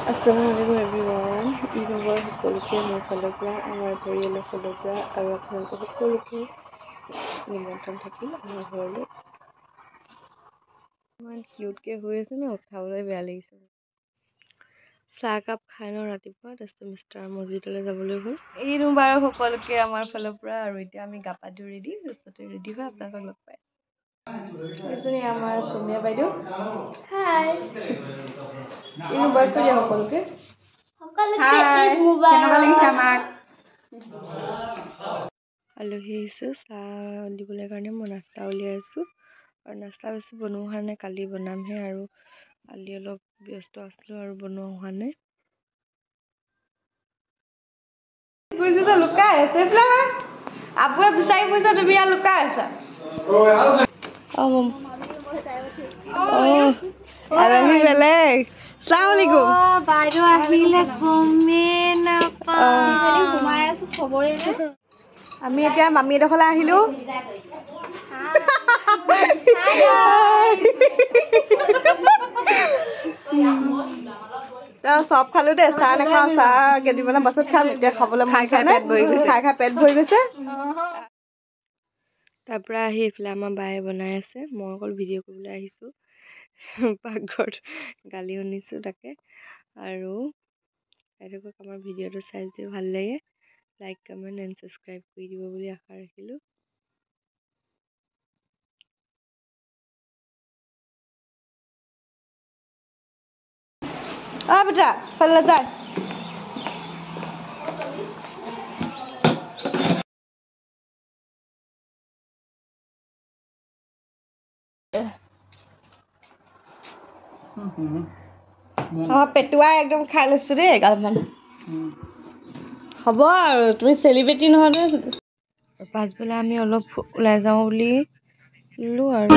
Assalamualaikum everyone. Even more সকলোকে মোৰ ফালৰ পৰা আমাৰ পৰিয়ালৰ ফালৰ পৰা আৰু আপোনালোকৰ সকলোকে নিমন্ত্ৰণ থাকিল আমাৰ ঘৰলৈ। ইমান কিউটকে হৈ আছে ন, খাবলৈ বেয়া লাগিছে। চাহ কাপ খাই ন ৰাতিপুৱা, তাৰপিছত মিষ্টাৰ মছজিদলৈ যাবলৈ হ'ল। এইটো বাৰু সকলোকে আমাৰ ফালৰ পৰা। আৰু এতিয়া আমি গা পা ধুই ৰেডি, তাৰপিছতে ৰেডি হৈ আপোনালোকক লগ পাই। এজনী আমাৰ চুমীয়া বাইদেউ। হাই। ইনো বাৰ কৰি দিয়া সকলোকে। আলহী আহিছোঁ, চাহ দিবলৈ কাৰণে মই নাস্তা উলিয়াই আছোঁ। আৰু নাস্তা বেছি বনোৱা হোৱা নাই, কালি বনামহে। আৰু কালি অলপ ব্যস্ত আছিলোঁ আৰু বনোৱা হোৱা নাই। লুকাই আছে আপুৱে বিচাৰি ফুৰিছা, তুমি ইয়াত লুকাই আছা। আলহী বেলেগ। আসসালামু আলাইকুম। বাইদেউ আহিলে গমেই নাপাওঁ। সোমাই আছো খবৰে নাই। আমি এতিয়া মামীডোখৰলৈ আহিলো। চব খালো দেই, চাহ নাখাওঁ, চাহ কেইদিনমানৰ পাছত খাম। এতিয়া খাবলৈ খাই খাই পেট ভৰি গৈছে। তাৰ পৰা আহি এইফালে আমাৰ বায়ে বনাই আছে, মই অকল ভিডিঅ' কৰিবলৈ আহিছোঁ। পাকঘৰত গালি শুনিছোঁ তাকে। আৰু বাইদেউক আমাৰ ভিডিঅ'টো চাই যদি ভাল লাগে, লাইক কমেণ্ট এণ্ড ছাবস্ক্ৰাইব কৰি দিব বুলি আশা ৰাখিলোঁ। বেটা ফালে যায়। পেটুৱাই একদম খাই লৈছো দেই এগালমান। হ'ব আৰু তুমি চেলিব্ৰিটি নহয় নহয়। পাছবেলা আমি অলপ ওলাই যাওঁ বুলি লো আৰু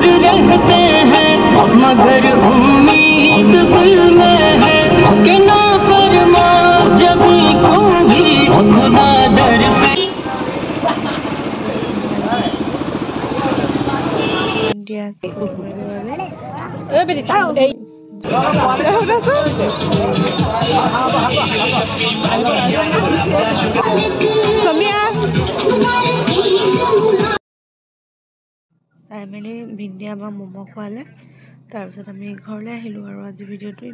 চাই মেলি ভিন্দিয়ে আমাক ম'ম' খোৱালে। তাৰপিছত আমি ঘৰলৈ আহিলোঁ আৰু আজি ভিডিঅ'টো